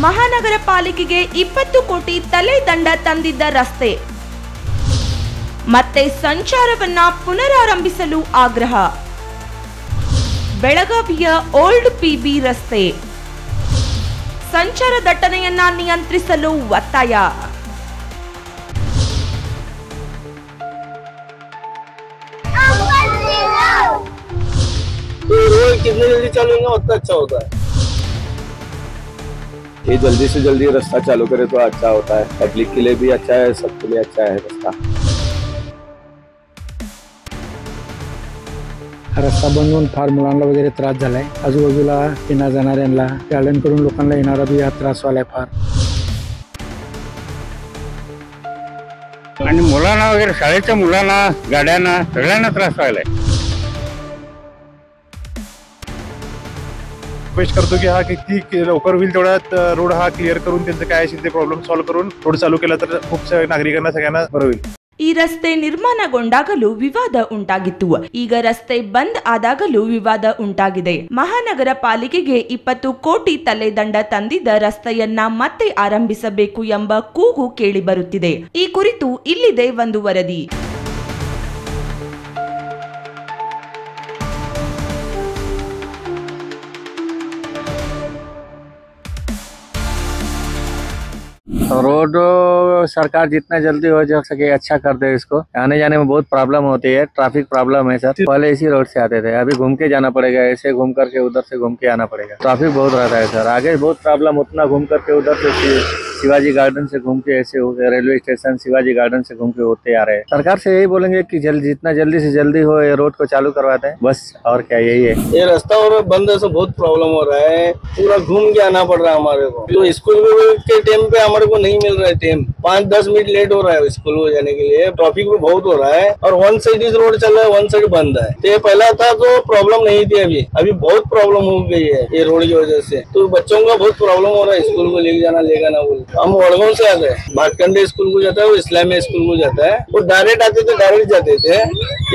ಮಹಾನಗರ ಪಾಲಿಕೆಗೆ 20 ಕೋಟಿ ತಲೆದಂಡ ತಂದಿದ್ದ ರಸ್ತೆ ಮತ್ತೆ ಸಂಚಾರವನ್ನ ಪುನರಾರಂಭಿಸಲು ಆಗ್ರಹ. ಬೆಳಗಾವಿಯ ಓಲ್ಡ್ ಪಿಬಿ ರಸ್ತೆ ಸಂಚಾರ ದಟ್ಟಣೆಯನ್ನ ನಿಯಂತ್ರಿಸಲು ಒತ್ತಾಯ. कितनी जल्दी चलेंगे उतना अच्छा होता है। ये जल्दी से जल्दी रास्ता चालू करे तो अच्छा होता है, पब्लिक के लिए भी अच्छा है, सबके लिए अच्छा है रास्ता. रस्ता बंद होऊन फार मुलांना वगैरे त्रास झालाय. आजूबाजूला येणार जाणाऱ्यांना गाड्यां करून लोकांना येणारा बी हा त्रास व्हायलाय फार. आणि मुलांना वगैरे शाळेच्या मुलांना गाड्यांना सगळ्यांना त्रास व्हायलाय. रिक्वेस्ट करतो की हा किती लवकर होईल तेवढ्यात रोड हा क्लिअर करून त्यांचं काय असेल ते प्रॉब्लेम सॉल्व्ह करून रोड चालू केला तर खूप नागरिकांना सगळ्यांना बरं होईल. ಈ ರಸ್ತೆ ನಿರ್ಮಾಣಗೊಂಡಾಗಲೂ ವಿವಾದ ಉಂಟಾಗಿತ್ತು. ಈಗ ರಸ್ತೆ ಬಂದ್ ಆದಾಗಲೂ ವಿವಾದ ಉಂಟಾಗಿದೆ. ಮಹಾನಗರ ಪಾಲಿಕೆಗೆ 20 ಕೋಟಿ ತಲೆದಂಡ ತಂದಿದ್ದ ರಸ್ತೆಯನ್ನ ಮತ್ತೆ ಆರಂಭಿಸಬೇಕು ಎಂಬ ಕೂಗು ಕೇಳಿಬರುತ್ತಿದೆ. ಈ ಕುರಿತು ಇಲ್ಲಿದೆ ಒಂದು ವರದಿ. रोड सरकार जितना जल्दी हो जा सके अच्छा कर दे. इसको आने जाने में बहुत प्रॉब्लम होती है, ट्रैफिक प्रॉब्लम है सर. पहले इसी रोड से आते थे, अभी घूम के जाना पड़ेगा, ऐसे घूम करके उधर से घूम के आना पड़ेगा. ट्रैफिक बहुत रहता है सर. आगे बहुत प्रॉब्लम, उतना घूम करके उधर से शिवाजी गार्डन से घूम के ऐसे रेलवे स्टेशन शिवाजी गार्डन से घूम के होते आ रहे हैं. सरकार से यही बोलेंगे कि जितना जल्दी से जल्दी हो ये रोड को चालू करवाते हैं, बस और क्या यही है. ये रास्ता और बंद है, बहुत प्रॉब्लम हो रहा है, पूरा घूम के आना पड़ रहा है हमारे को. तो स्कूल के टाइम पे हमारे को नहीं मिल रहा है टाइम, 5-10 मिनट लेट हो रहा है स्कूल में जाने के लिए. ट्रैफिक भी बहुत हो रहा है और वन साइड इस रोड चल रहा है, वन साइड बंद है. तो पहला था तो प्रॉब्लम नहीं थी, अभी बहुत प्रॉब्लम हो गई है ये रोड की वजह से. तो बच्चों का बहुत प्रॉब्लम हो रहा है, स्कूल को लेके जाना लेगा ना बोल. हम वड़गांव से आते हैं, भाटखंडे स्कूल को जाता है, वो इस्लामिया स्कूल को जाता है. वो डायरेक्ट आते थे, डायरेक्ट जाते थे.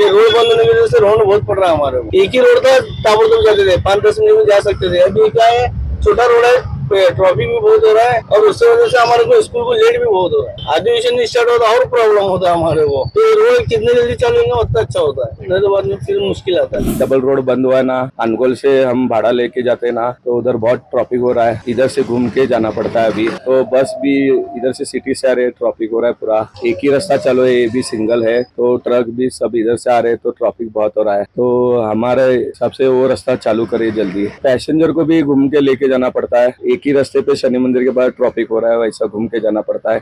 ये रोड बंद होने की वजह से रोड बहुत पड़ रहा है हमारे को. एक ही रोड था, ताबड़तोड़ जाते थे, 5-10 मिनट में जा सकते थे. अभी क्या है, छोटा रोड है, ट्रैफिक भी बहुत हो रहा है और उससे वजह से हमारे को स्कूल को लेट भी बहुत हो रहा है. अधिवेशन स्टार्ट होता है और प्रॉब्लम होता है हमारे को. तो रोड कितने जल्दी चलेंगे उतना अच्छा होता है, नहीं तो बाद में फिर मुश्किल आता है. डबल रोड बंद हुआ है ना, अनगोल से हम भाड़ा लेके जाते ना, तो उधर बहुत ट्रैफिक हो रहा है. इधर से घूम के जाना पड़ता है अभी. तो बस भी इधर से सिटी से आ रहे, ट्रैफिक हो रहा है पूरा. एक ही रास्ता चालू है, ये भी सिंगल है, तो ट्रक भी सब इधर से आ रहे, तो ट्रैफिक बहुत हो रहा है. तो हमारे हिसाब से वो रास्ता चालू करे जल्दी. पैसेंजर को भी घूम के लेके जाना पड़ता है. एक ही रास्ते पे शनि मंदिर के बाद ट्रैफिक हो रहा है, वैसा घूम के जाना पड़ता है.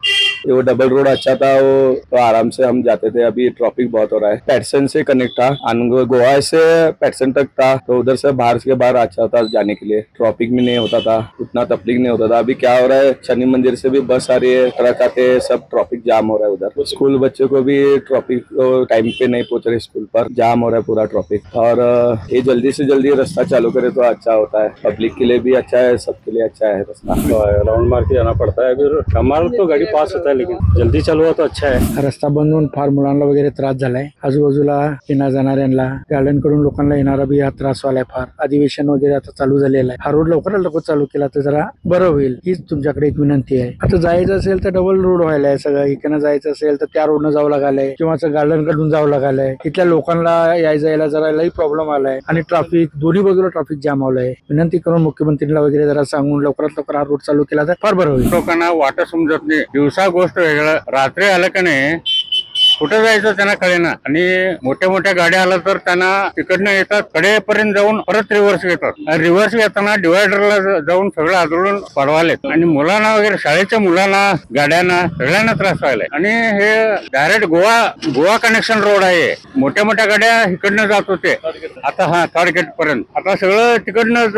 वो डबल रोड अच्छा था, वो तो आराम से हम जाते थे. अभी ट्रैफिक बहुत हो रहा है. पैटर्न से कनेक्ट था, गोवा से पैटर्न तक था, तो उधर से बाहर के बाहर अच्छा था जाने के लिए. ट्रैफिक भी नहीं होता था, उतना तकलीफ नहीं होता था. अभी क्या हो रहा है, शनि मंदिर से भी बस आ रही है, ट्रक आते हैं, सब ट्रैफिक जाम हो रहा है उधर. स्कूल बच्चों को भी ट्रैफिक टाइम पे नहीं पहुंच रहे, स्कूल पर जाम हो रहा है पूरा ट्रैफिक. और ये जल्दी से जल्दी रास्ता चालू करे तो अच्छा होता है, पब्लिक के लिए भी अच्छा है, सबके लिए अच्छा है रास्ता. राउंड मार के जाना पड़ता है, फिर हमारा तो गाड़ी पास होता है, लेकिन जल्दी चालू हुआ तो अच्छा है. रस्ता बंद होऊन फार मुलांना वगैरे त्रास झालाय. आजूबाजूला येणार जाणाऱ्यांना गाड्यां करून लोकांना येणारा बी हा त्रास व्हायलाय फार. अधिवेशन वगैरे आता चालू झालेलं आहे. हा रोड लवकरात लवकर चालू केला तर जरा बरं होईल, हीच तुमच्याकडे एक विनंती आहे. आता जायचं असेल तर डबल रोड व्हायलाय सगळं. इकडनं जायचं असेल तर त्या रोडनं जावं लागायलंय किंवा गार्डन कडून जावं लागायलंय. इथल्या लोकांना यायला जरा लई प्रॉब्लेम आलाय आणि ट्रॅफिक दोन्ही बाजूला ट्रॅफिक जाम होलंय. विनंती करून मुख्यमंत्र्यांना वगैरे जरा सांगून लवकरात लवकर हा रोड चालू केला तर फार बरं होईल. लोकांना वाटत समजत नाही. दिवसा गोष्ट वेगळं, रात्री आलं का नाही कुठं जायचं त्यांना कळेना. आणि मोठ्या मोठ्या गाड्या आल्या तर त्यांना तिकडनं येतात, कडेपर्यंत जाऊन परत रिव्हर्स घेतात. रिव्हर्स घेताना डिवायडरला जाऊन सगळं आदळून पडवालेत. आणि मुलांना वगैरे शाळेच्या मुलांना गाड्यांना सगळ्यांना त्रास व्हायलाय. आणि हे डायरेक्ट गोवा कनेक्शन रोड आहे. मोठ्या मोठ्या गाड्या इकडनं जात होते, आता हा थर्ड गेट पर्यंत आता सगळं तिकडनंच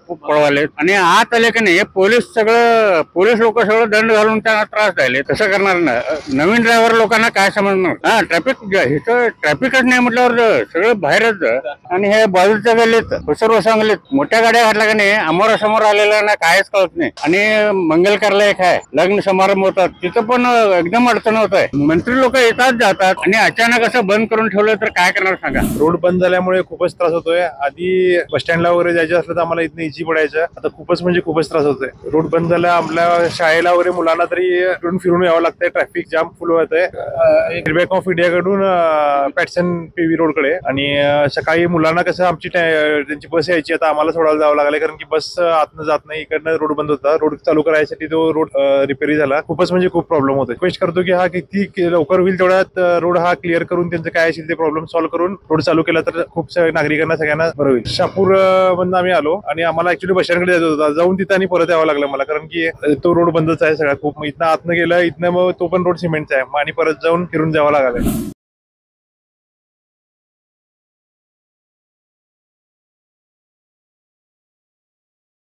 पडवालेत. आणि आत आले की नाही पोलीस लोक सगळं दंड घालून त्यांना त्रास द्यायले. तसं करणार ना. नवीन ड्रायव्हर लोकांना काय म्हणणार. हा ट्रॅफिकच नाही म्हटल्यावर सगळं बाहेरच. आणि हे बाजूच्या गल्लीत सर्व सांगलीत मोठ्या गाड्या घातल्या का नाही, समोर आलेल्या ना कायच कळत नाही. आणि मंगल कार्यालय आहे, लग्न समारंभ होतात, तिथं पण एकदम अडचण होत आहे. मंत्री लोक येतात जातात आणि अचानक असं बंद करून ठेवलं तर काय करणार सांगा. रोड बंद झाल्यामुळे खूपच त्रास होतोय. आधी बस स्टँडला वगैरे जायचं असलं तर आम्हाला इथनं इझी पडायचं, आता खूपच म्हणजे खूपच त्रास होतोय. रोड बंद झाला, आपल्या शाळेला वगैरे मुलांना तरी फिरून यावं लागतंय. ट्रॅफिक जाम फुल होत आहे. बँक ऑफ इंडिया कडून पॅटसन पीव्ही रोडकडे. आणि सकाळी मुलांना कसं आमची त्यांची बस यायची, आता आम्हाला सोडायला जावं लागलं कारण की बस आतनं जात नाही. इकडनं रोड बंद होता. रोड चालू करायसाठी तो रोड रिपेअरी झाला. खूपच म्हणजे खूप प्रॉब्लेम होतोय. रिक्वेस्ट करतो की हा किती लवकर होईल तेवढ्यात रोड हा क्लिअर करून त्यांचं काय असेल ते प्रॉब्लेम सॉल्व्ह करून रोड चालू केला तर खूप नागरिकांना सगळ्यांना बरं होईल. शहापूर मधून आम्ही आलो आणि आम्हाला ऍक्च्युली बस स्टँडकडे जायचं होता. जाऊन तिथं आणि परत यावं लागलं मला कारण की तो रोड बंदच आहे सगळा. खूप इथनं आतनं गेलं, इथनं मग तो पण रोड सिमेंटचा आहे आणि परत जाऊन फिरून जावं लागलं.